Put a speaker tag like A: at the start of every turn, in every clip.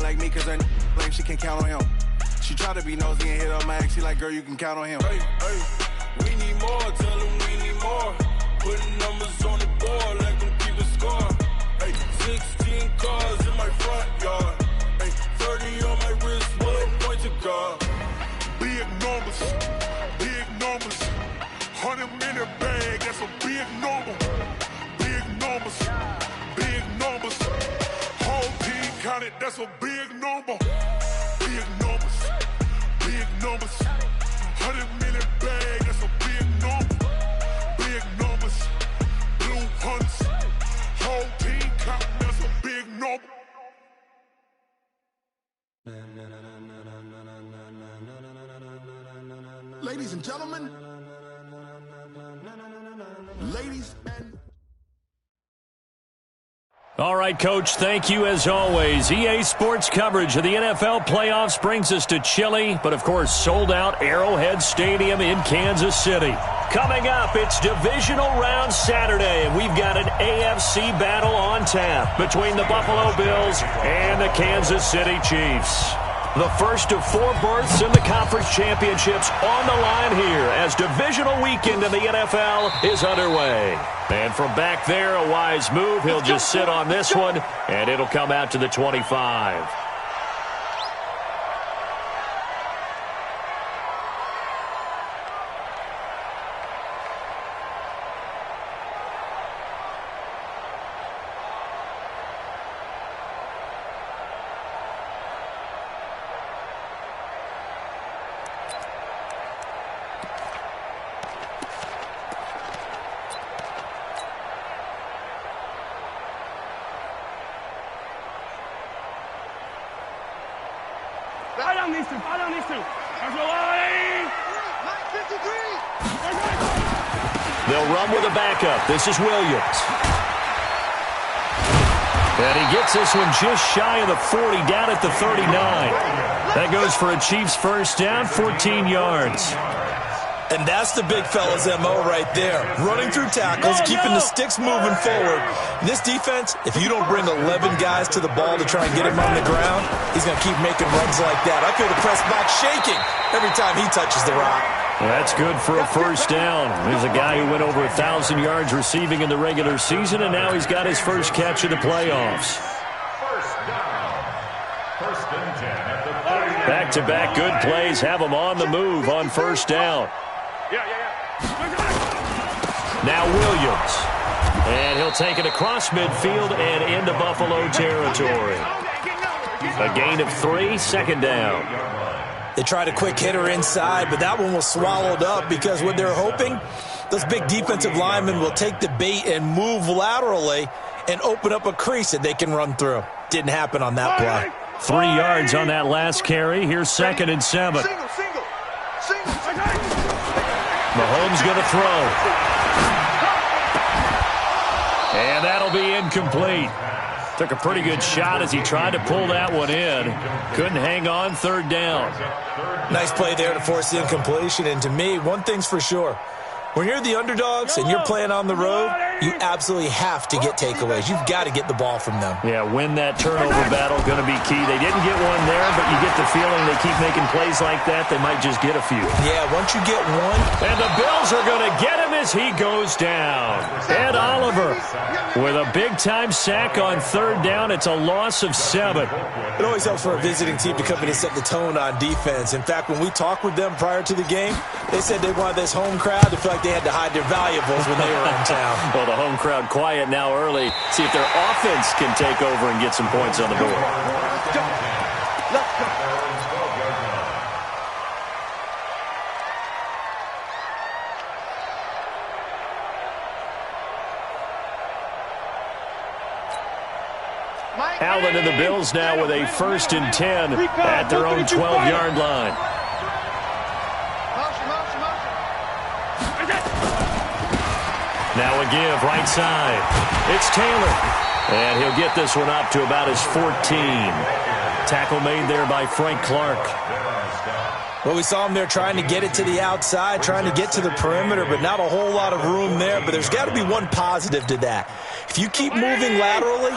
A: like me cause that blame she can't count on him. She try to be nosy and hit up my ex. She like, girl, you can count on him. Hey, hey, we need more. Tell him we need more. Putting numbers on the board, let them keep the score. Hey, 16 cars in my front yard. Hey, 30 on my wrist, 1 point to guard.
B: Big numbers, 100-minute bag, that's a big number. Big numbers, whole team counted, that's a big number. Big numbers, 100-minute bag, that's a big number. Big numbers, blue hunts, whole team counting, that's a big number. Ladies and gentlemen, ladies and...
C: All right, Coach, thank you as always. EA Sports coverage of the NFL playoffs brings us to chilly, but of course sold-out Arrowhead Stadium in Kansas City. Coming up, it's Divisional Round Saturday, and we've got an AFC battle on tap between the Buffalo Bills and the Kansas City Chiefs. The first of 4 berths in the conference championships on the line here as divisional weekend in the NFL is underway. And from back there, a wise move. He'll just sit on this one, and it'll come out to the 25. They'll run with a backup. This is Williams. And he gets this one just shy of the 40, down at the 39. That goes for a Chiefs first down, 14 yards.
D: And that's the big fella's MO right there. Running through tackles, keeping the sticks moving forward. In this defense, if you don't bring 11 guys to the ball to try and get him on the ground, he's going to keep making runs like that. I feel the press box shaking every time he touches the rock.
C: That's good for a first down. There's a guy who went over 1,000 yards receiving in the regular season, and now he's got his first catch of the playoffs. Back-to-back good plays have him on the move on first down. Now Williams. And he'll take it across midfield and into Buffalo territory. A gain of 3, second down.
D: They tried a quick hitter inside, but that one was swallowed up because what they're hoping, those big defensive linemen will take the bait and move laterally and open up a crease that they can run through. Didn't happen on that play.
C: 3 yards on that last carry. Here's 2nd and 7. Mahomes going to throw. And that'll be incomplete. Took a pretty good shot as he tried to pull that one in. Couldn't hang on, 3rd down.
D: Nice play there to force the incompletion. And to me, one thing's for sure. When you're the underdogs and you're playing on the road, you absolutely have to get takeaways. You've got to get the ball from them.
C: Yeah, win that turnover battle, going to be key. They didn't get one there, but you get the feeling they keep making plays like that, they might just get a few.
D: Yeah, once you get one.
C: And the Bills are going to get him as he goes down. Ed Oliver with a big-time sack on 3rd down. It's a loss of 7.
D: It always helps for a visiting team to come in and set the tone on defense. In fact, when we talked with them prior to the game, they said they wanted this home crowd to feel like they had to hide their valuables when they were in town.
C: Well, the home crowd quiet now early. See if their offense can take over and get some points on the board. Allen and the Bills now with a 1st and 10 at their own 12-yard line. Now a give, right side. It's Taylor. And he'll get this one up to about his 14. Tackle made there by Frank Clark.
D: Well, we saw him there trying to get it to the outside, trying to get to the perimeter, but not a whole lot of room there. But there's got to be one positive to that. If you keep moving laterally,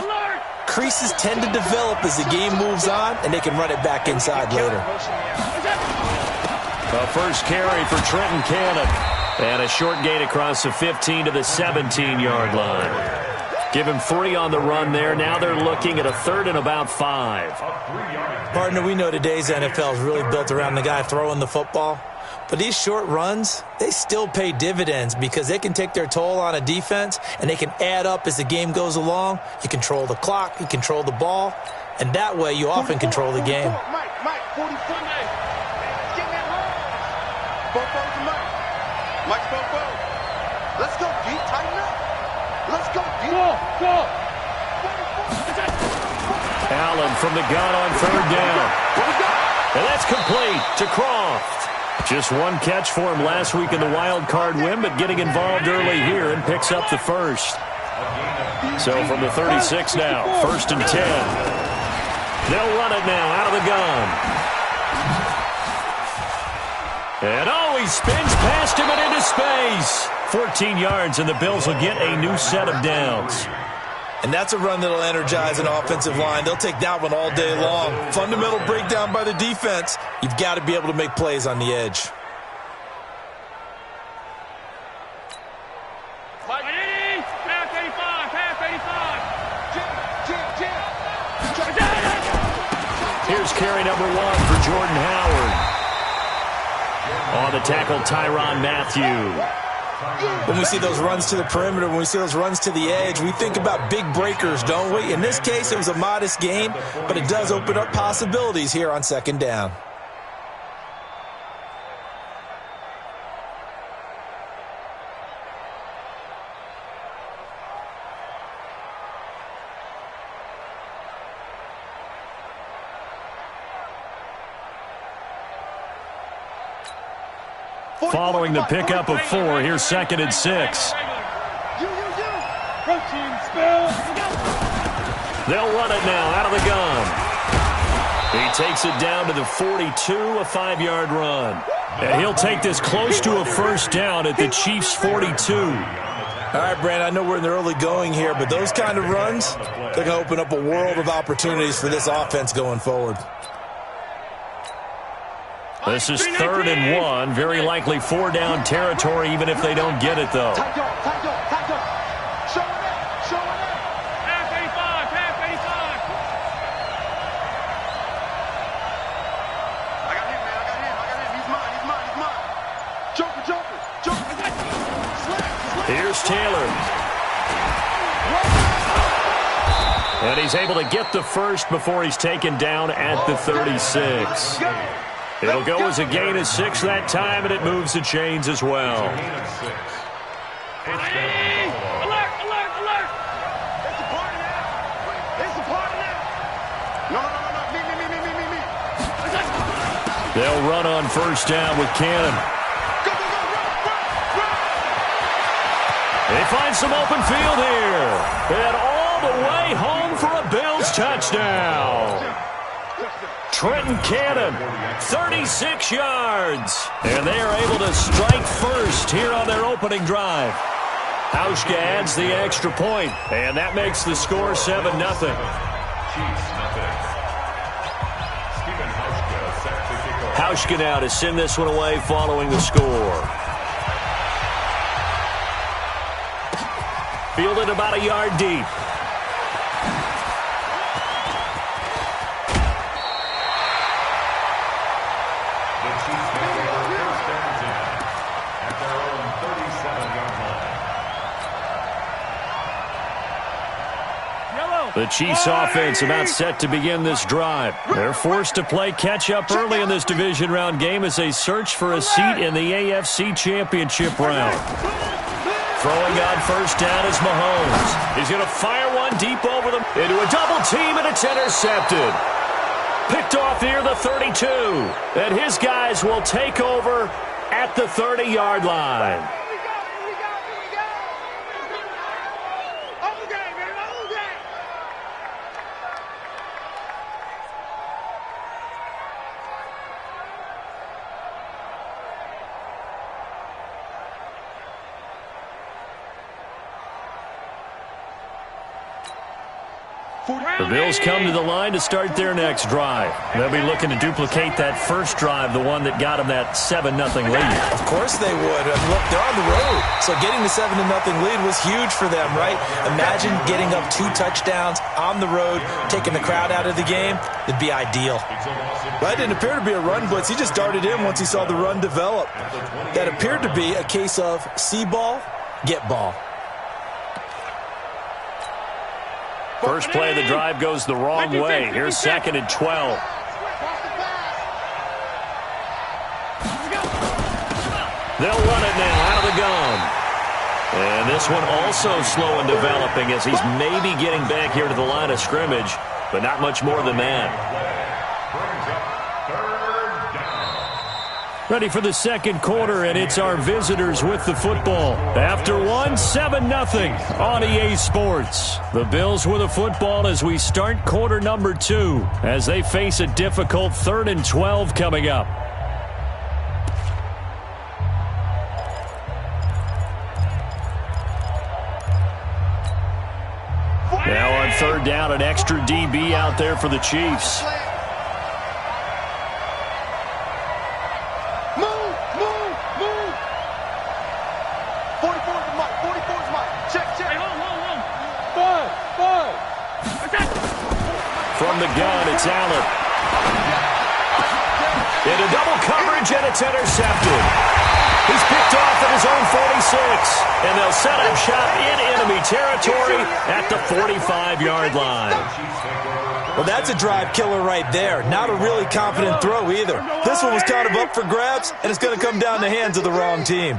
D: Creases tend to develop as the game moves on, and they can run it back inside later.
C: The first carry for Trenton Cannon. And a short gain across the 15 to the 17-yard line. Give him 3 on the run there. Now they're looking at a 3rd and about 5.
D: Partner, we know today's NFL is really built around the guy throwing the football. But these short runs, they still pay dividends because they can take their toll on a defense, and they can add up as the game goes along. You control the clock, you control the ball, and that way you often control the game.
E: Mike, 44. Let's get that roll. 4-4 to Mike. Mike's 4-4. Let's go, D. Tighten up. Let's go, D. Go.
C: Allen from the gun on 3rd down. And that's complete to Croft. Just one catch for him last week in the wild card win, but getting involved early here and picks up the first. So from the 36 now, 1st and 10. They'll run it now out of the gun. And he spins past him and into space. 14 yards, and the Bills will get a new set of downs.
D: And that's a run that'll energize an offensive line. They'll take that one all day long. Fundamental breakdown by the defense. You've got to be able to make plays on the edge.
C: Here's carry number 1 for Jordan Howard. On the tackle, Tyrann Mathieu.
D: When we see those runs to the perimeter, when we see those runs to the edge, we think about big breakers, don't we? In this case, it was a modest gain, but it does open up possibilities here on 2nd down.
C: Following the pickup of 4, here's 2nd and 6. They'll run it now out of the gun. He takes it down to the 42, a 5-yard run. And he'll take this close to a 1st down at the Chiefs' 42.
D: All right, Brandon, I know we're in the early going here, but those kind of runs, they're going to open up a world of opportunities for this offense going forward.
C: This is 3rd and 1. Very likely 4-down territory, even if they don't get it, though.
E: Show it up. Half 85. I got him. He's mine. Joker.
C: Here's Taylor. And he's able to get the first before he's taken down at the 36. It'll go as a gain of 6 that time, and it moves the chains as well.
E: Alert! It's a party now. No. Me.
C: They'll run on 1st down with Cannon.
E: Go.
C: They find some open field here. And all the way home for a Bills touchdown. Trenton Cannon, 36 yards. And they are able to strike first here on their opening drive. Hauschka adds the extra point, and that makes the score 7-0. Hauschka now to send this one away following the score. Fielded about a yard deep. The Chiefs offense about set to begin this drive. They're forced to play catch-up early in this division round game as they search for a seat in the AFC Championship round. Throwing on 1st down is Mahomes. He's going to fire one deep over them into a double team, and it's intercepted. Picked off near the 32. And his guys will take over at the 30-yard line. The Bills come to the line to start their next drive. They'll be looking to duplicate that first drive, the one that got them that 7-0 lead.
D: Of course they would. Look, they're on the road. So getting the 7-0 lead was huge for them, right? Imagine getting up 2 touchdowns on the road, taking the crowd out of the game. It'd be ideal. That didn't appear to be a run blitz. He just darted in once he saw the run develop. That appeared to be a case of see ball, get ball.
C: First play of the drive goes the wrong way. Here's 2nd and 12. They'll run it now out of the gun. And this one also slow in developing as he's maybe getting back here to the line of scrimmage, but not much more than that. Ready for the second quarter, and it's our visitors with the football. After one, 7-0 on EA Sports. The Bills with the football as we start quarter number 2 as they face a difficult 3rd and 12 coming up. Now on 3rd down, an extra DB out there for the Chiefs. From the gun, it's Allen. Into double coverage, and it's intercepted. He's picked off at his own 46, and they'll set up shop in enemy territory at the 45-yard line.
D: Well, that's a drive killer right there. Not a really confident throw either. This one was kind of up for grabs, and it's going to come down the hands of the wrong team.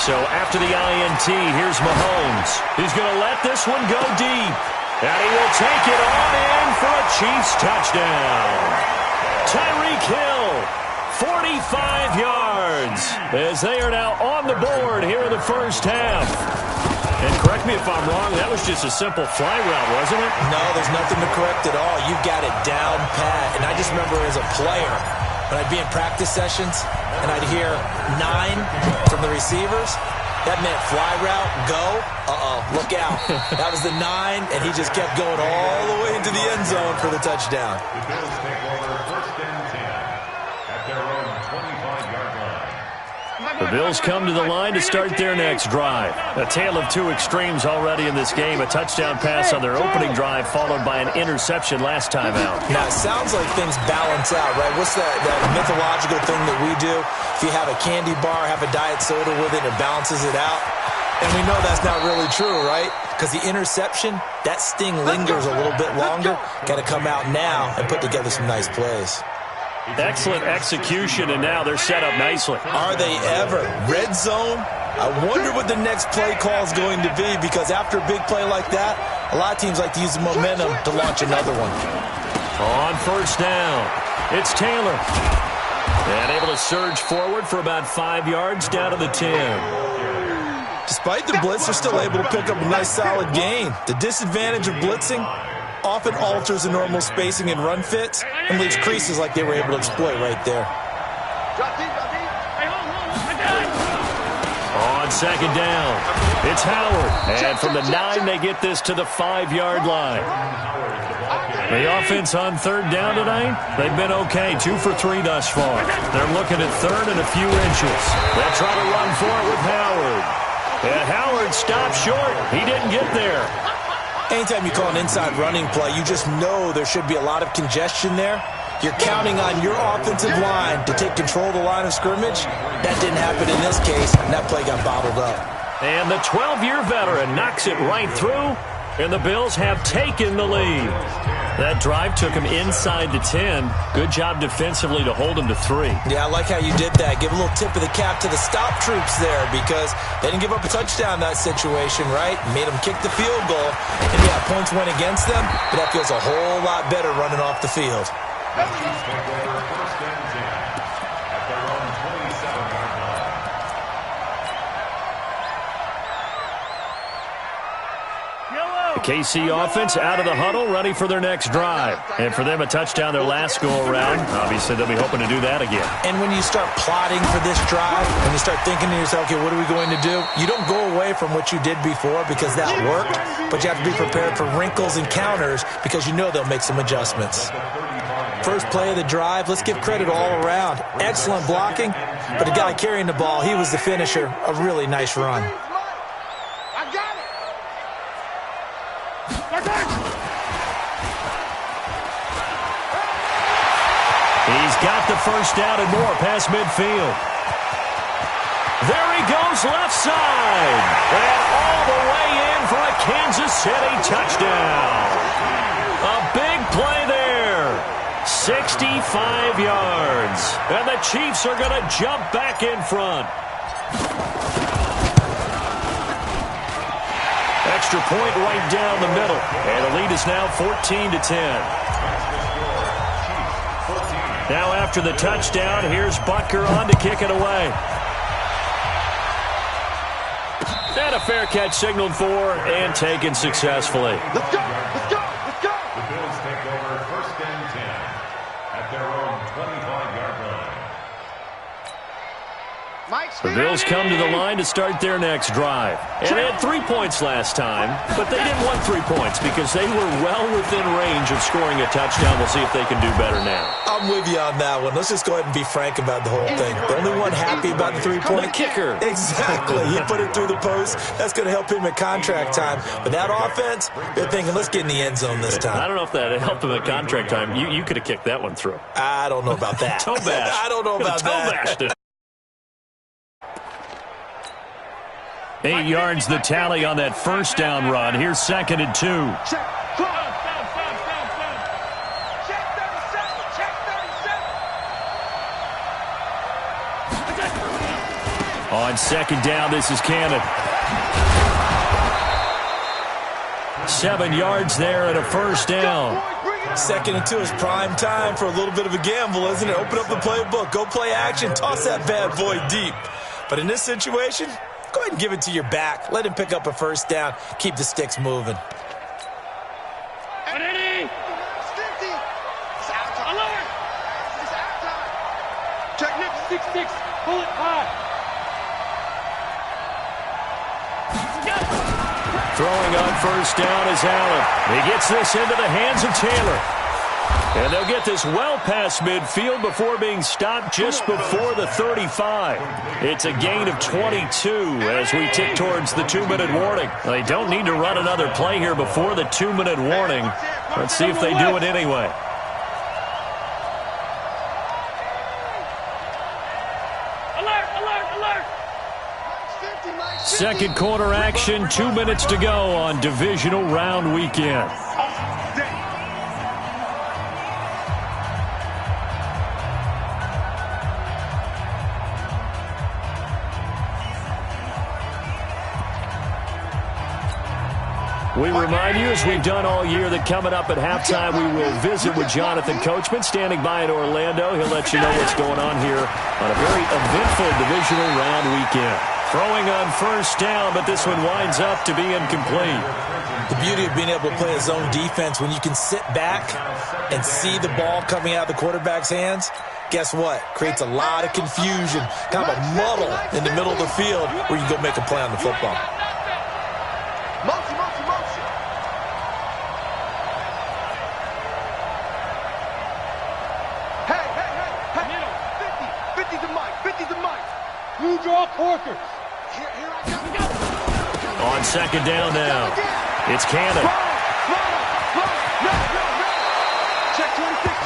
C: So after the INT, here's Mahomes. He's going to let this one go deep. And he will take it on in for a Chiefs touchdown. Tyreek Hill, 45 yards, as they are now on the board here in the first half. And correct me if I'm wrong, that was just a simple fly route, wasn't it?
D: No, there's nothing to correct at all. You've got it down pat. And I just remember as a player, when I'd be in practice sessions, and I'd hear 9 from the receivers, that meant fly route, go, look out. That was the 9, and he just kept going all the way into the end zone for the touchdown.
F: The Bills take over 1st and 10 at their own 25-yard line.
C: The Bills come to the line to start their next drive. A tale of 2 extremes already in this game. A touchdown pass on their opening drive followed by an interception last time out.
D: Now, it sounds like things balance out, right? What's that mythological thing that we do? If you have a candy bar, have a diet soda with it, it balances it out. And we know that's not really true, right? Because the interception, that sting lingers a little bit longer. Got to come out now and put together some nice plays.
C: Excellent execution, and now they're set up nicely.
D: Are they ever? Red zone? I wonder what the next play call is going to be, because after a big play like that, a lot of teams like to use the momentum to launch another one.
C: On 1st down, it's Taylor. And able to surge forward for about 5 yards down to the 10.
D: Despite the blitz, they're still able to pick up a nice solid gain. The disadvantage of blitzing often alters the normal spacing and run fits and leaves creases like they were able to exploit right there.
C: On 2nd down, it's Howard. And from the 9, they get this to the 5-yard line. The offense on 3rd down tonight, they've been okay. 2 for 3 thus far. They're looking at 3rd and a few inches. They'll try to run for it with Howard. And Howard stopped short. He didn't get there.
D: Anytime you call an inside running play, you just know there should be a lot of congestion there. You're counting on your offensive line to take control of the line of scrimmage. That didn't happen in this case, and that play got bottled up.
C: And the 12-year veteran knocks it right through, and the Bills have taken the lead. That drive took him inside the 10. Good job defensively to hold him to 3.
D: Yeah, I like how you did that. Give a little tip of the cap to the stop troops there, because they didn't give up a touchdown in that situation, right? Made them kick the field goal. And yeah, points went against them, but that feels a whole lot better running off the field.
C: KC offense out of the huddle, ready for their next drive. And for them, a touchdown their last go-around. Obviously, they'll be hoping to do that again.
D: And when you start plotting for this drive, and you start thinking to yourself, okay, what are we going to do? You don't go away from what you did before because that worked, but you have to be prepared for wrinkles and counters because you know they'll make some adjustments. First play of the drive, let's give credit all around. Excellent blocking, but the guy carrying the ball, he was the finisher. A really nice run.
C: He's got the first down and more past midfield. There he goes left side. And all the way in for a Kansas City touchdown. A big play there. 65 yards. And the Chiefs are going to jump back in front. Extra point right down the middle. And the lead is now 14-10. Now after the touchdown, here's Butker on to kick it away. And a fair catch signaled for and taken successfully.
E: Let's go, let's go, let's go.
F: The Bills take over 1st and 10 at their own 25-yard line.
C: The Bills come to the line to start their next drive. And they had 3 points last time, but they didn't want 3 points because they were well within range of scoring a touchdown. We'll see if they can do better now.
D: I'm with you on that one. Let's just go ahead and be frank about the whole thing. The only one happy about the 3-point
C: The kicker.
D: Exactly. He put it through the post. That's going to help him at contract time. But that offense, they're thinking, let's get in the end zone this time.
C: I don't know if that helped him at contract time. You could have kicked that one through.
D: I don't know about that.
C: Toe bash.
D: I don't know about that.
C: 8 yards the tally on that first down run. Here's 2nd and 2.
E: Check.
C: On 2nd down, this is Cannon. 7 yards there and a first down.
D: 2nd and 2 is prime time for a little bit of a gamble, isn't it? Open up the playbook. Go play action. Toss that bad boy deep. But in this situation, go ahead and give it to your back. Let him pick up a first down. Keep the sticks moving.
E: Check next. 6-6. Pull it high.
C: Throwing on first down is Allen. He gets this into the hands of Taylor. And they'll get this well past midfield before being stopped just before the 35. It's a gain of 22 as we tick towards the 2-minute warning. They don't need to run another play here before the 2-minute warning. Let's see if they do it anyway. Second quarter action, 2 minutes to go on divisional round weekend. We remind you, as we've done all year, that coming up at halftime, we will visit with Jonathan Coachman, standing by in Orlando. He'll let you know what's going on here on a very eventful divisional round weekend. Throwing on first down, but this one winds up to be incomplete.
D: The beauty of being able to play a zone defense, when you can sit back and see the ball coming out of the quarterback's hands, guess what? Creates a lot of confusion, kind of a muddle in the middle of the field where you go make a play on the football.
E: Motion. Hey. 50's the mic. You draw Corker. Here I come.
C: On second down now, it's Cannon.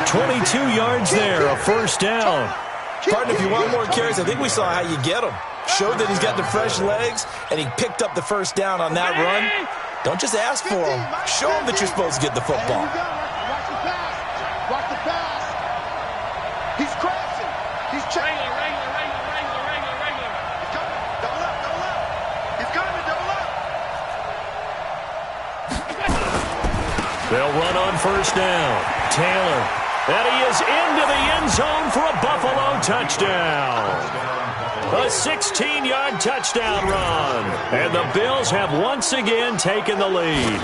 C: 22 yards there, a first down.
D: Partner, if you want more carries, I think we saw how you get them. Showed that he's got the fresh legs, and he picked up the first down on that run. Don't just ask for them. Show them that you're supposed to get the football.
E: Watch the pass. He's crashing. He's checking.
C: They'll run on first down. Taylor. And he is into the end zone for a Buffalo touchdown. A 16-yard touchdown run. And the Bills have once again taken the lead.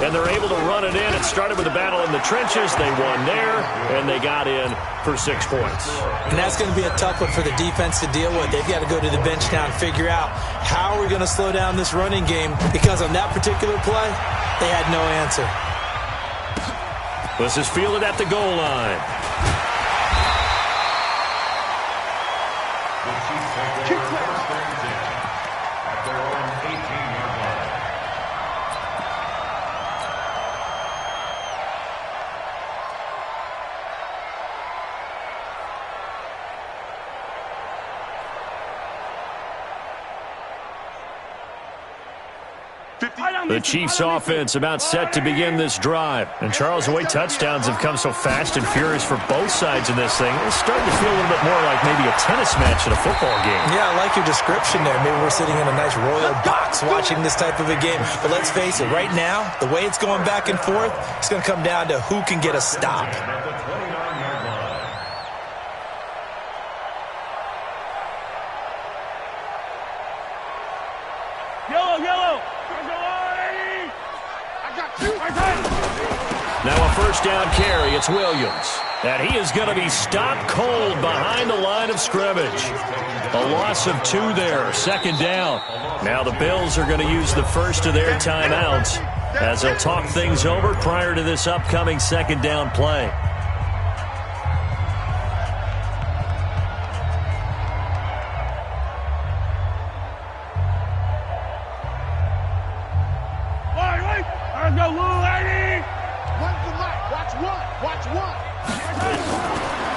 C: And they're able to run it in. It started with a battle in the trenches. They won there, and they got in for 6 points.
D: And that's going to be a tough one for the defense to deal with. They've got to go to the bench now and figure out how are we going to slow down this running game, because on that particular play, they had no answer.
C: This is fielded at the goal line.
F: The Chiefs take over first and 10 at their own 18-yard line.
C: The Chiefs offense about set to begin this drive. And Charles, the way touchdowns have come so fast and furious for both sides in this thing, it's starting to feel a little bit more like maybe a tennis match in a football game.
D: Yeah, I like your description there. Maybe we're sitting in a nice royal box watching this type of a game. But let's face it, right now, the way it's going back and forth, it's going to come down to who can get a stop.
F: At the 29-yard line.
B: Yellow.
C: Now a first down carry. It's Williams. And he is going to be stopped cold behind the line of scrimmage. A loss of 2 there. Second down. Now the Bills are going to use the first of their timeouts as they'll talk things over prior to this upcoming second down play.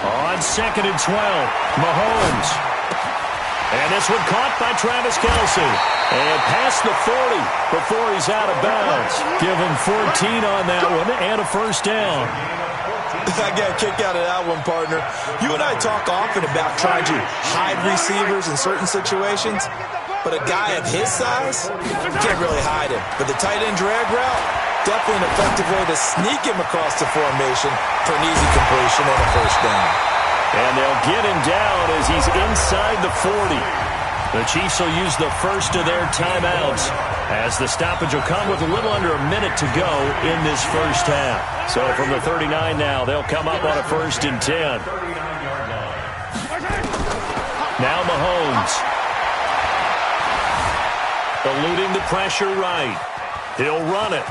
C: On 2nd and 12, Mahomes. And this one caught by Travis Kelce. And past the 40 before he's out of bounds. Give him 14 on that one and a first down.
D: I got a kick out of that one, partner. You and I talk often about trying to hide receivers in certain situations. But a guy of his size, you can't really hide him. But the tight end drag route, definitely an effective way to sneak him across the formation for an easy completion and a first down.
C: And they'll get him down as he's inside the 40. The Chiefs will use the first of their timeouts as the stoppage will come with a little under a minute to go in this first half. So from the 39 now, they'll come up on a 1st and 10. Now Mahomes. Eluding the pressure right. He'll run it.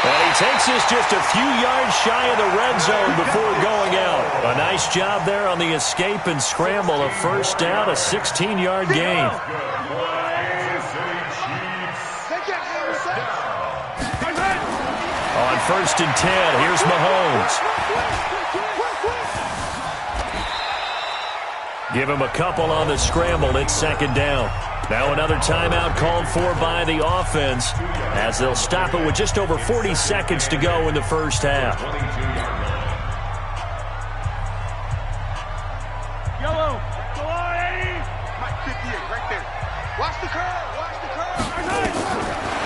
C: And he takes this just a few yards shy of the red zone before going out. A nice job there on the escape and scramble. A first down, a 16-yard gain. On 1st and 10, here's Mahomes. Give him a couple on the scramble. It's 2nd down. Now another timeout called for by the offense as they'll stop it with just over 40 seconds to go in the first half.
B: Yellow. Go on, Eddie. Mike 58 right there. Watch the curve.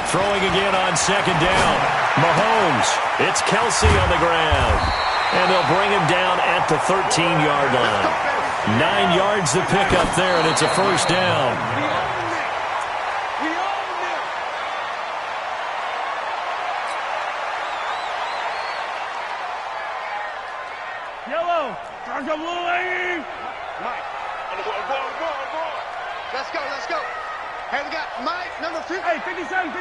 C: Throwing again on 2nd down. Mahomes. It's Kelce on the ground. And they'll bring him down at the 13-yard line. 9 yards to pick up there, and it's a first down.
B: Yellow. There's a blue lady. Mike. On the ball. Let's go. Hey, we got Mike, number 50. Hey, 57.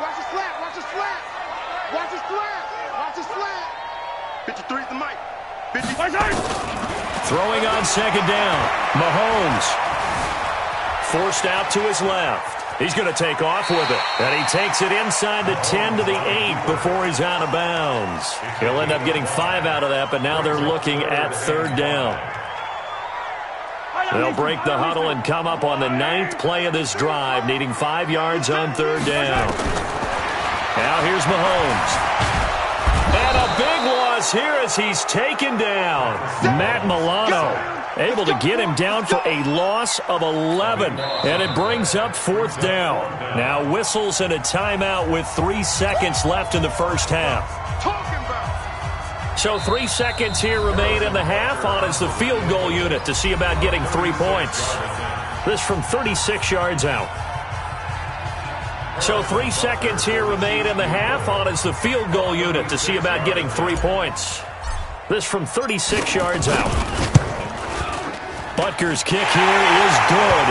B: Watch his flat. 53 is the Mike. 50.
C: Throwing on 2nd down. Mahomes. Forced out to his left. He's going to take off with it. And he takes it inside the 10 to the 8 before he's out of bounds. He'll end up getting 5 out of that, but now they're looking at 3rd down. They'll break the huddle and come up on the 9th play of this drive, needing 5 yards on 3rd down. Now here's Mahomes. And a big loss here as he's taken down. Matt Milano able to get him down for a loss of 11. And it brings up 4th down. Now whistles and a timeout with 3 seconds left in the first half. So 3 seconds here remain in the half. On is the field goal unit to see about getting 3 points. This from 36 yards out. So 3 seconds here remain in the half. On is the field goal unit to see about getting 3 points. This from 36 yards out. Butker's kick here is good.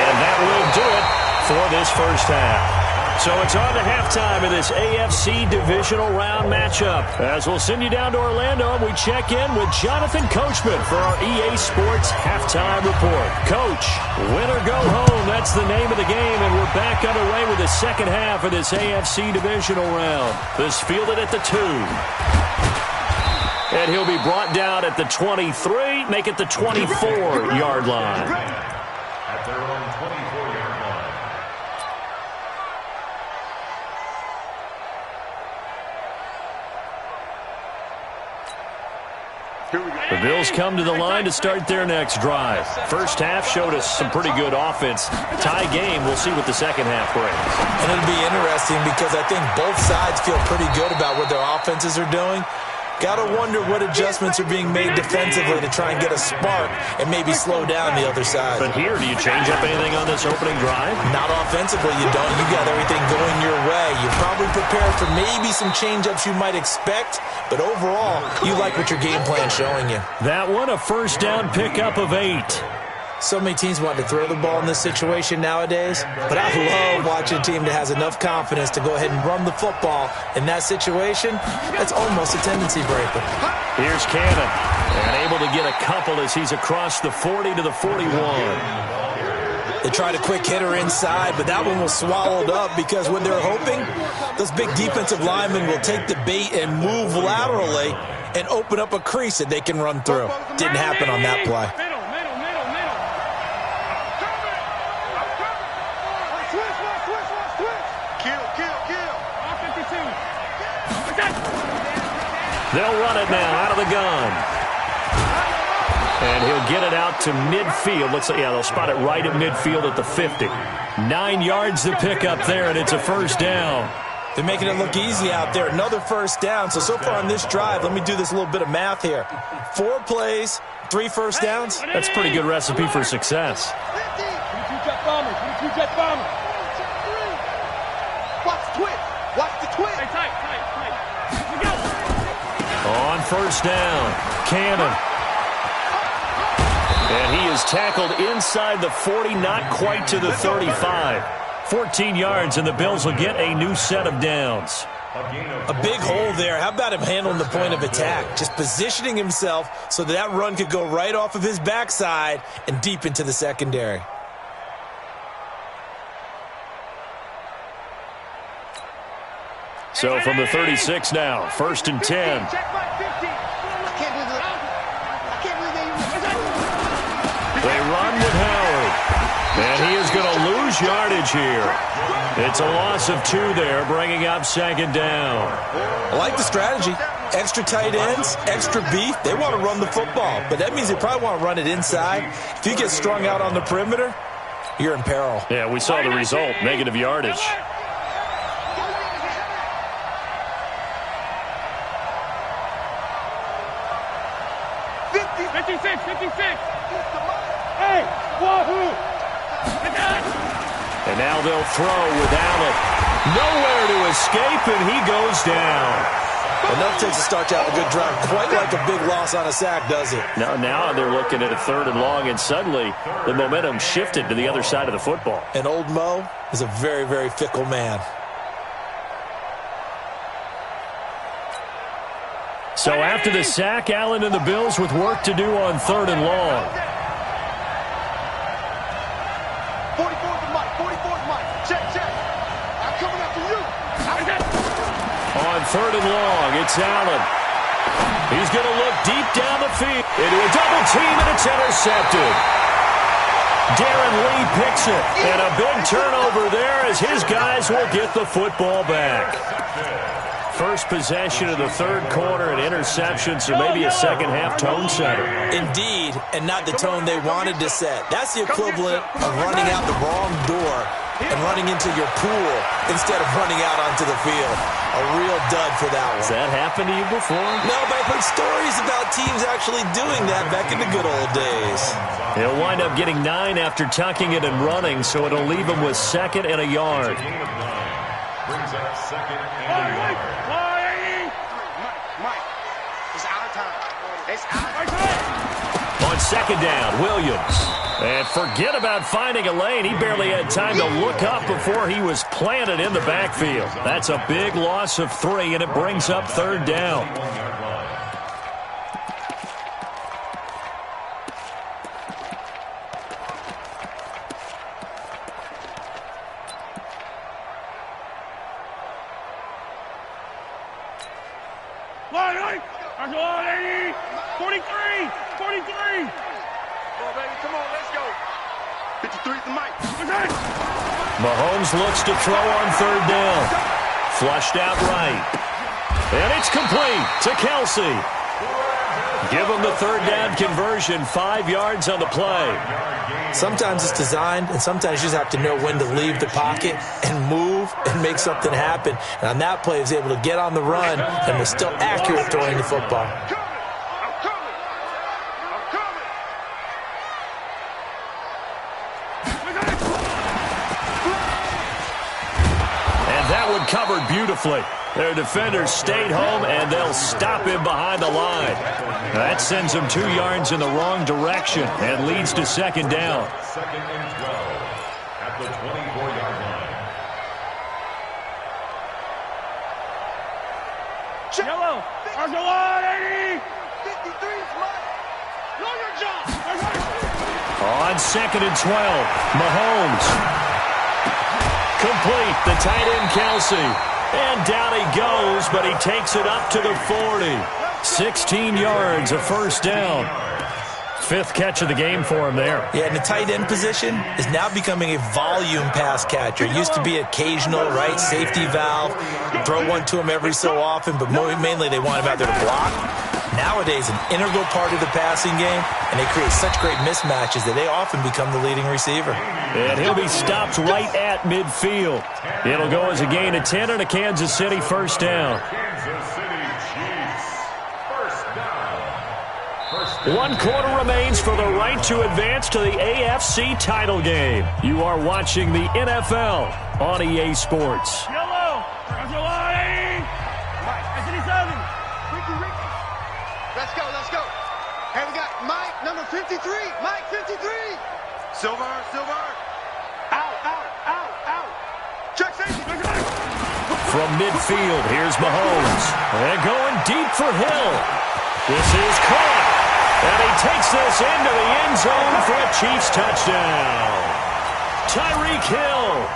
C: And that will do it for this first half. So it's on to halftime of this AFC divisional round matchup. As we'll send you down to Orlando, and we check in with Jonathan Coachman for our EA Sports halftime report. Coach, win or go home, that's the name of the game, and we're back underway with the second half of this AFC divisional round. This fielded at the 2. And he'll be brought down at the 23, make it the 24-yard line.
F: At their own 24-yard line.
C: The Bills come to the line to start their next drive. First half showed us some pretty good offense. Tie game, we'll see what the second half brings.
D: And it'll be interesting because I think both sides feel pretty good about what their offenses are doing. Got to wonder what adjustments are being made defensively to try and get a spark and maybe slow down the other side.
C: But here, do you change up anything on this opening drive?
D: Not offensively, you don't. You got everything going your way. You're probably prepared for maybe some change-ups you might expect, but overall, you like what your game plan's showing you.
C: That one, a first down pickup of 8.
D: So many teams want to throw the ball in this situation nowadays, but I love watching a team that has enough confidence to go ahead and run the football. In that situation, that's almost a tendency breaker.
C: Here's Cannon, and able to get a couple as he's across the 40 to the 41.
D: They tried a quick hitter inside, but that one was swallowed up because when they're hoping, those big defensive linemen will take the bait and move laterally and open up a crease that they can run through. Didn't happen on that play.
C: They'll run it now out of the gun. And he'll get it out to midfield. Looks like, yeah, they'll spot it right at midfield at the 50. 9 yards to pick up there, and it's a first down.
D: They're making it look easy out there. Another first down. So far on this drive, let me do this little bit of math here. 4 plays, 3 first downs.
C: That's a pretty good recipe for success.
E: Watch the twitch. Watch the twitch.
C: On first down, Cannon. And he is tackled inside the 40, not quite to the 35. 14 yards, and the Bills will get a new set of downs.
D: A big hole there. How about him handling the point of attack? Just positioning himself so that run could go right off of his backside and deep into the secondary.
C: So from the 36 now, 1st and 10. They run with Howard. And he is going to lose yardage here. It's a loss of 2 there, bringing up 2nd down.
D: I like the strategy. Extra tight ends, extra beef. They want to run the football, but that means they probably want to run it inside. If you get strung out on the perimeter, you're in peril.
C: Yeah, we saw the result, negative yardage. And now they'll throw with Allen. Nowhere to escape, and he goes down.
D: Enough takes to start out a good drive. Quite like a big loss on a sack, does it?
C: Now they're looking at a 3rd and long, and suddenly the momentum shifted to the other side of the football.
D: And old Mo is a very, very fickle man.
C: So after the sack, Allen and the Bills with work to do on 3rd and long.
E: 44's Mike. 44's Mike. Check. I'm coming after you.
C: On 3rd and long, it's Allen. He's going to look deep down the field into a double team, and it's intercepted. Darren Lee picks it, and a big turnover there as his guys will get the football back. First possession of the 3rd quarter and interception, so maybe a second-half tone setter.
D: Indeed, and not the tone they wanted to set. That's the equivalent of running out the wrong door and running into your pool instead of running out onto the field. A real dud for that one.
C: Has that happened to you before?
D: No, but I've heard stories about teams actually doing that back in the good old days.
C: He'll wind up getting 9 after tucking it and running, so it'll leave him with 2nd and a yard.
F: Brings up 2nd and a yard.
E: Mike, it's out of time. It's out of time.
C: On 2nd down, Williams. And forget about finding a lane. He barely had time to look up before he was planted in the backfield. That's a big loss of 3, and it brings up 3rd down.
E: Come on, baby. Come on, let's go. 53's the mic.
C: Mahomes looks to throw on 3rd down. Flushed out right. And it's complete to Kelsey. Give him the 3rd down conversion, 5 yards on the play.
D: Sometimes it's designed, and sometimes you just have to know when to leave the pocket and move and make something happen. And on that play, he was able to get on the run and was still accurate throwing the football.
C: Covered beautifully. Their defenders stayed home, and they'll stop him behind the line. That sends him 2 yards in the wrong direction and leads to 2nd down.
F: 2nd and 12 at the 24-yard line.
E: Yellow. Argelati. 53's Mike. Lawyer John.
C: On 2nd and 12, Mahomes. Complete, the tight end Kelsey. And down he goes, but he takes it up to the 40. 16 yards, a 1st down. 5th catch of the game for him there.
D: Yeah, and the tight end position is now becoming a volume pass catcher. It used to be occasional, right, safety valve. Throw one to him every so often, but mainly they want him out there to block. Nowadays, an integral part of the passing game, and they create such great mismatches that they often become the leading receiver.
C: And he'll be stopped right at midfield. It'll go as a gain of 10 and a Kansas City 1st down.
F: Kansas City Chiefs, 1st down.
C: 1 quarter remains for the right to advance to the AFC title game. You are watching the NFL on EA Sports.
E: Yellow. Argelati. Mike, 77. Ricky. Let's go. Hey, we got Mike, number 53. Mike, 53. Silver. Out. Check safety.
C: From midfield, here's Mahomes. And going deep for Hill. This is caught. And he takes this into the end zone for a Chiefs touchdown. Tyreek Hill,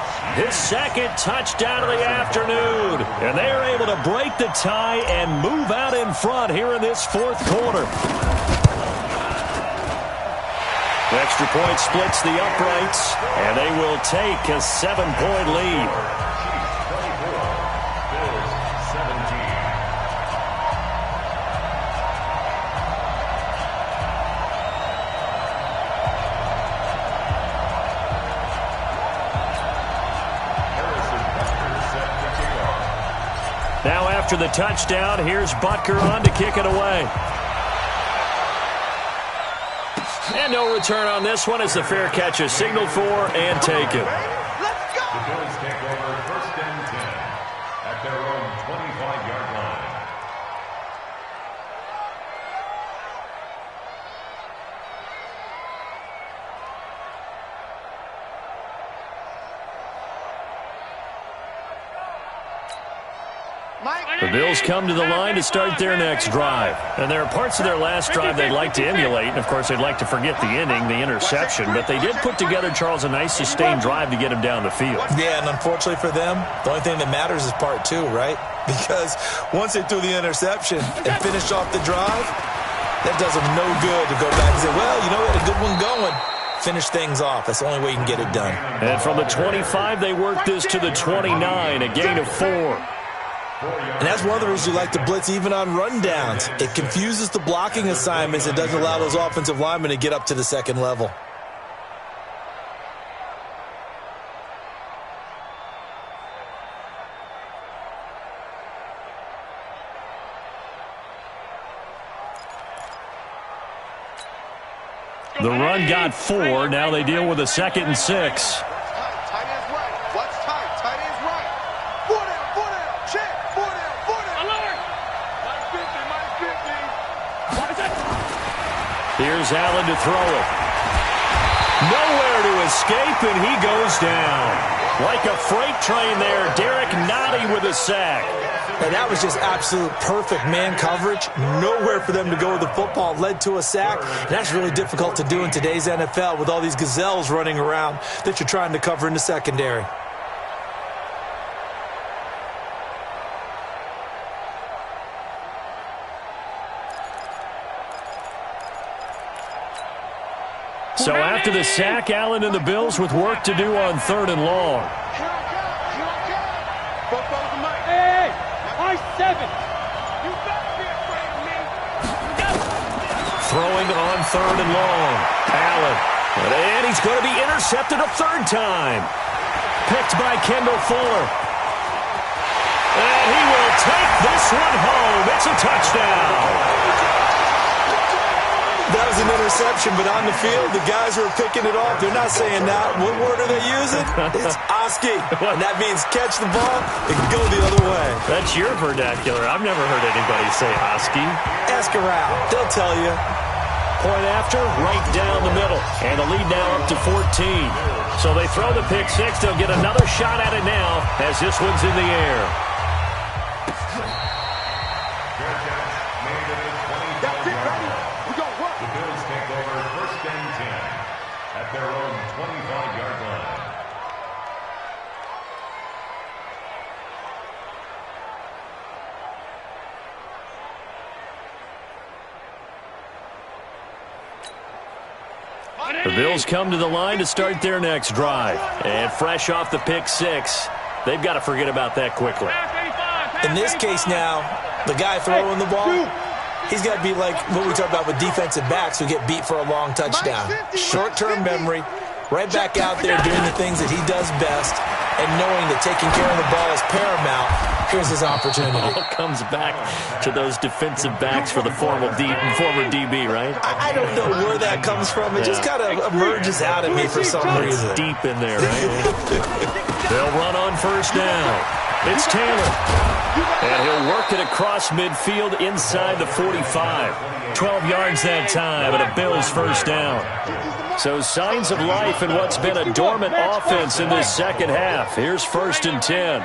C: his 2nd touchdown of the afternoon. And they are able to break the tie and move out in front here in this 4th quarter. The extra point splits the uprights, and they will take a 7-point lead.
F: Chiefs 24, Bills 17.
C: Now after the touchdown, here's Butker on to kick it away. And no return on this one as the fair catch is signaled for and taken.
E: Let's go.
F: The Bills take over 1st and 10 at their own 25-yard line.
C: The Bills come to the line to start their next drive. And there are parts of their last drive they'd like to emulate. And, of course, they'd like to forget the ending, the interception. But they did put together, Charles, a nice sustained drive to get him down the field.
D: Yeah, and unfortunately for them, the only thing that matters is part 2, right? Because once they threw the interception and finished off the drive, that does them no good to go back and say, well, you know, we had a good one going. Finish things off. That's the only way you can get it done.
C: And from the 25, they work this to the 29, a gain of 4.
D: And that's one of the reasons you like to blitz even on rundowns. It confuses the blocking assignments. It doesn't allow those offensive linemen to get up to the 2nd level.
C: The run got 4. Now they deal with a 2nd and 6.
E: Tight end's right. What's tight? Tight end's right. 4 down, check. 4 down.
G: Alert! -50.
C: Here's Allen to throw it. Nowhere to escape, and he goes down. Like a freight train there, Derek Nottie with a sack.
D: And that was just absolute perfect man coverage. Nowhere for them to go with the football. Led to a sack. And that's really difficult to do in today's NFL with all these gazelles running around that you're trying to cover in the secondary.
C: So after the sack, Allen and the Bills with work to do on 3rd and long.
G: Hey, I-7. You better be afraid of me.
C: Throwing on 3rd and long. Allen. And he's going to be intercepted a 3rd time. Picked by Kendall Fuller. And he will take this one home. It's a touchdown.
D: That was an interception, but on the field, the guys who are picking it off, they're not saying that. What word are they using? It's Oski. And that means catch the ball and go the other way.
C: That's your vernacular. I've never heard anybody say Oski.
D: Ask around. They'll tell you.
C: Point after, right down the middle. And the lead now up to 14. So they throw the pick 6. They'll get another shot at it now as this one's in the air.
E: That's it, baby. We gonna work.
F: The Bills take over 1st and 10 at their own 25-yard line.
C: The Bills come to the line to start their next drive. And fresh off the pick 6, they've got to forget about that quickly.
D: In this case now, the guy throwing the ball, he's got to be like what we talk about with defensive backs who get beat for a long touchdown. Short-term memory, right back out there doing the things that he does best, and knowing that taking care of the ball is paramount. Here's his opportunity.
C: All comes back to those defensive backs for the former DB, right?
D: I don't know where that comes from. It just kind of emerges out of me for some reason.
C: It's deep in there, right? They'll run on 1st down. It's Taylor. And he'll work it across midfield inside the 45. 12 yards that time, and a Bills 1st down. So signs of life in what's been a dormant offense in this 2nd half. Here's 1st and 10.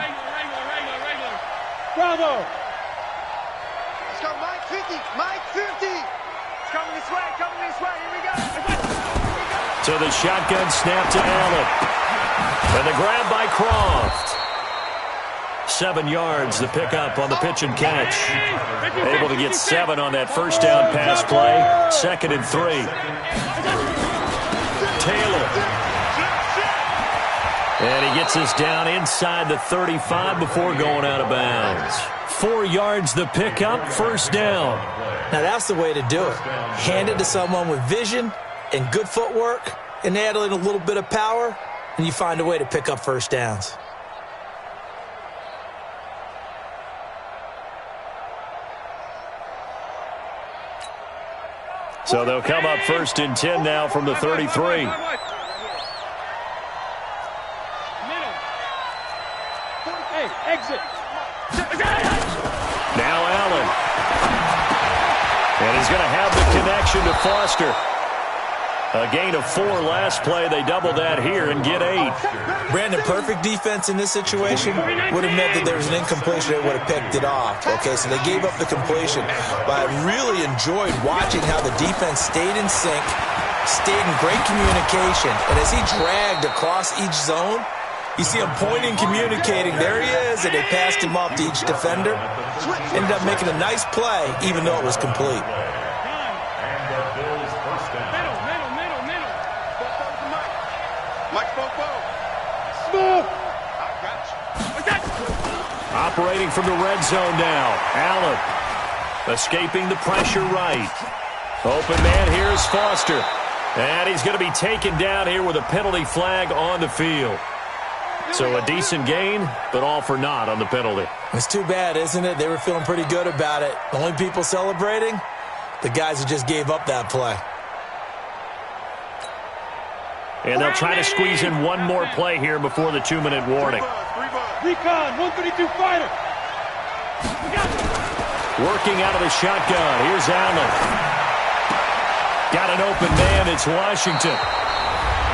G: Bravo.
E: Let's go, Mike 50. Mike 50. It's coming this way. Here we go.
C: So the shotgun snap to Allen. And the grab by Croft. 7 yards, the pickup on the pitch and catch. Able to get 7 on that 1st down pass play. 2nd and 3. Taylor. And he gets us down inside the 35 before going out of bounds. 4 yards the pickup, 1st down.
D: Now that's the way to do it. Hand it to someone with vision and good footwork and add in a little bit of power, and you find a way to pick up 1st downs.
C: So they'll come up 1st and 10 now from the 33.
G: Exit.
C: Now Allen. And he's going to have the connection to Foster. A gain of 4 last play. They double that here and get 8.
D: Brandon, perfect defense in this situation would have meant that there was an incompletion that would have picked it off. Okay, so they gave up the completion. But I really enjoyed watching how the defense stayed in sync, stayed in great communication. And as he dragged across each zone, you see him pointing, communicating. There he is, and they passed him off to each defender. Ended up making a nice play, even though it was complete.
C: Operating from the red zone now. Allen escaping the pressure right. Open man, here's Foster. And he's going to be taken down here with a penalty flag on the field. So a decent gain, but all for naught on the penalty.
D: It's too bad, isn't it? They were feeling pretty good about it. The only people celebrating, the guys who just gave up that play.
C: And they'll try to squeeze in one more play here before the 2-minute warning.
G: Recon, 132 fighter.
C: Working out of the shotgun. Here's Allen. Got an open man. It's Washington.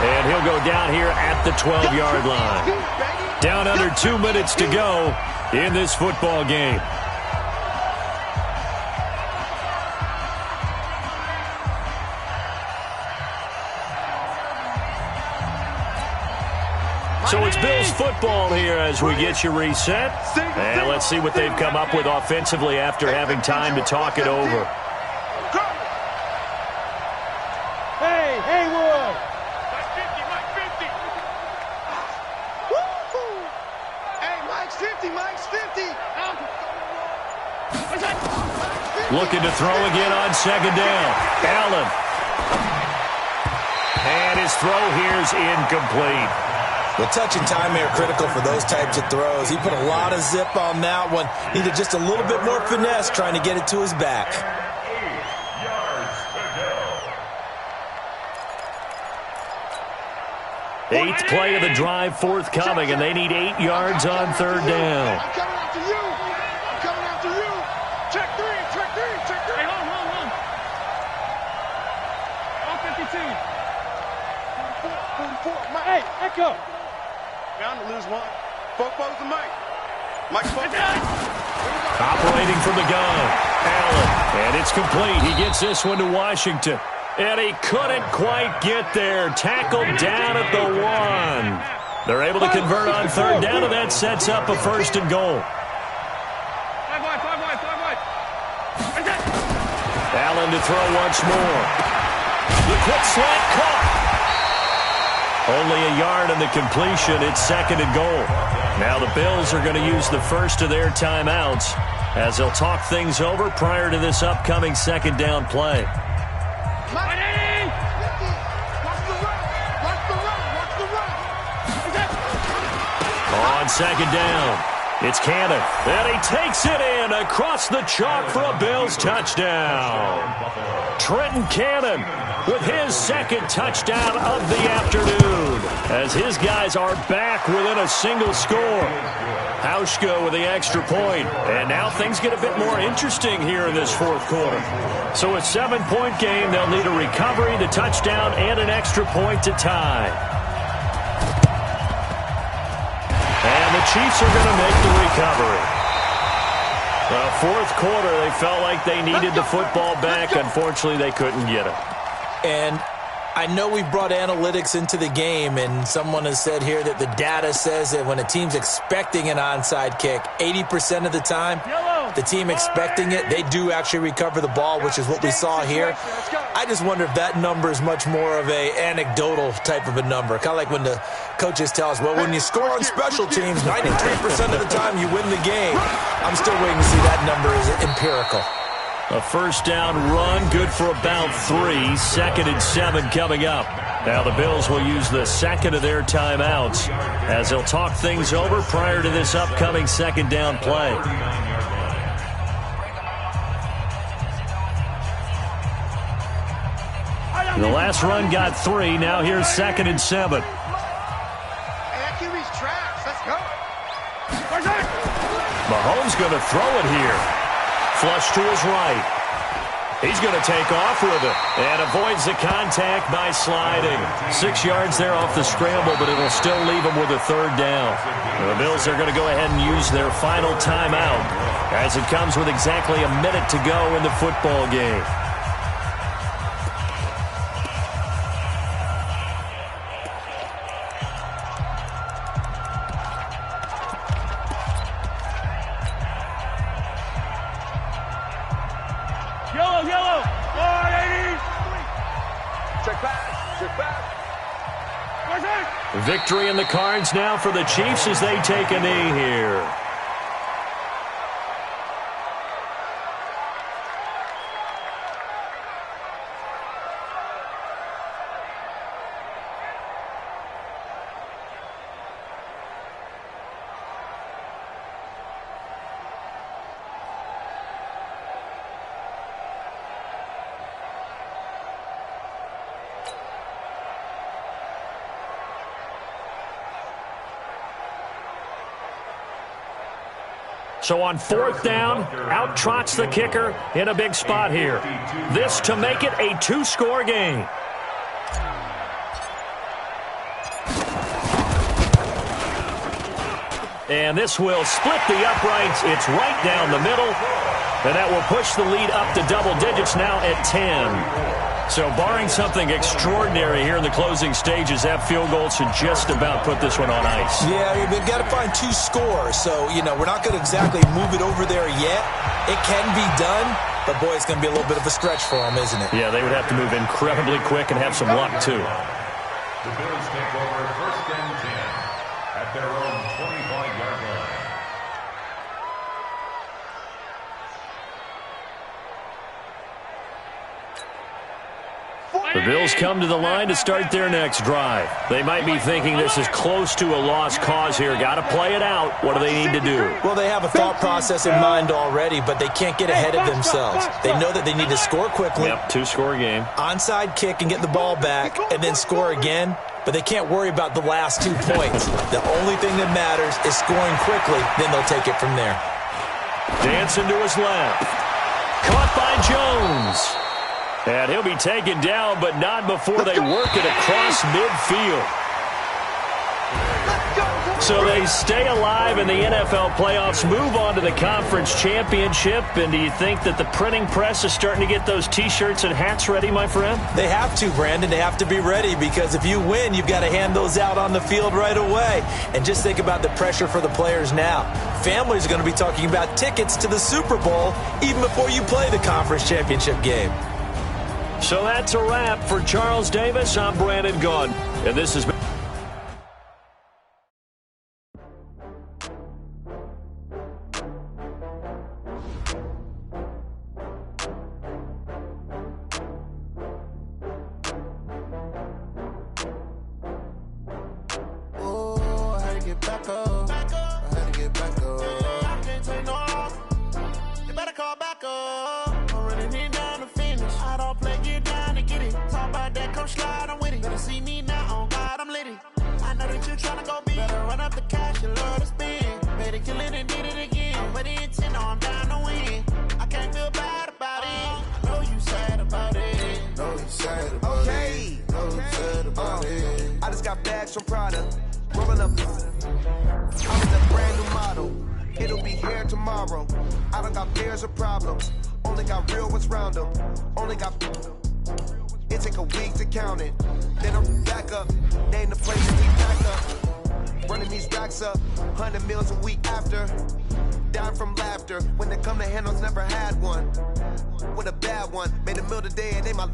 C: And he'll go down here at the 12-yard line. Down under 2 minutes to go in this football game. So it's Bills football here as we get you reset. And let's see what they've come up with offensively after having time to talk it over.
G: Hey, Haywood.
E: Mike 50. Woo-hoo. Hey, Mike's 50.
C: Looking to throw again on second down. Allen. And his throw here's incomplete.
D: The touch and time are critical for those types of throws. He put a lot of zip on that one. Needed just a little bit more finesse trying to get it to his back.
F: 8 yards to go.
C: Eighth play of the drive forthcoming, and they need 8 yards on third down.
E: I'm coming after you. Check three.
G: Hey, hold on. All 52.
E: 44. Mike.
G: Hey, Echo.
E: Bound to lose one. Football's the Mike. Mike's football.
C: Operating from the gun. Allen. And it's complete. He gets this one to Washington. And he couldn't quite get there. Tackled down at the 1. They're able to convert on third down, and that sets up a 1st and goal.
G: 5 wide.
C: Allen to throw once more. The quick slant caught. Only a yard on the completion. It's 2nd and goal. Now the Bills are going to use the first of their timeouts as they'll talk things over prior to this upcoming 2nd down play.
E: Watch the run.
C: On 2nd down, it's Cannon. And he takes it in across the chalk for a Bills touchdown. Trenton Cannon with his 2nd touchdown of the afternoon as his guys are back within a single score. Hauschka with the extra point. And now things get a bit more interesting here in this 4th quarter. So a 7-point game, they'll need a recovery, the touchdown, and an extra point to tie. And the Chiefs are going to make the recovery. The 4th quarter, they felt like they needed the football back. Unfortunately, they couldn't get it.
D: And I know we brought analytics into the game, and someone has said here that the data says that when a team's expecting an onside kick, 80% of the time, the team expecting it, they do actually recover the ball, which is what we saw here. I just wonder if that number is much more of a anecdotal type of a number. Kind of like when the coaches tell us, well, when you score on special teams, 93% of the time you win the game. I'm still waiting to see that number is empirical.
C: A 1st down run, good for about 3. 2nd and 7 coming up. Now the Bills will use the 2nd of their timeouts as they'll talk things over prior to this upcoming 2nd down play. The last run got 3. Now here's 2nd and 7.
E: QB's tracks. Let's go.
C: Mahomes going to throw it here. Flush to his right. He's going to take off with it and avoids the contact by sliding. 6 yards there off the scramble, but it'll still leave him with a 3rd down. The Bills are going to go ahead and use their final timeout as it comes with exactly a minute to go in the football game.
G: Yellow. 480.
E: Check back.
C: Victory in the cards now for the Chiefs as they take a knee here. So on 4th down, out trots the kicker in a big spot here. This to make it a 2-score game. And this will split the uprights. It's right down the middle. And that will push the lead up to double digits now at 10. So barring something extraordinary here in the closing stages, that field goal should just about put this one on ice.
D: Yeah, we've got to find 2 scores. So, we're not going to exactly move it over there yet. It can be done, but, boy, it's going to be a little bit of a stretch for them, isn't it?
C: Yeah, they would have to move incredibly quick and have some luck, too.
F: The Bills take over 1st and 10 at their own 25-yard line.
C: The Bills come to the line to start their next drive. They might be thinking this is close to a lost cause here. Got to play it out. What do they need to do?
D: Well, they have a thought process in mind already, but they can't get ahead of themselves. They know that they need to score quickly.
C: Yep, 2-score game.
D: Onside kick and get the ball back, and then score again. But they can't worry about the last 2 points. The only thing that matters is scoring quickly. Then they'll take it from there.
C: Dancing to his left. Caught by Jones. And he'll be taken down, but not before they work it across midfield. So they stay alive in the NFL playoffs, move on to the conference championship. And do you think that the printing press is starting to get those T-shirts and hats ready, my friend?
D: They have to, Brandon. They have to be ready because if you win, you've got to hand those out on the field right away. And just think about the pressure for the players now. Families are going to be talking about tickets to the Super Bowl even before you play the conference championship game.
C: So that's a wrap for Charles Davis. I'm Brandon Gaudin, and this has been
H: when they come to handles, never had one. With a bad one, made a meal today and they my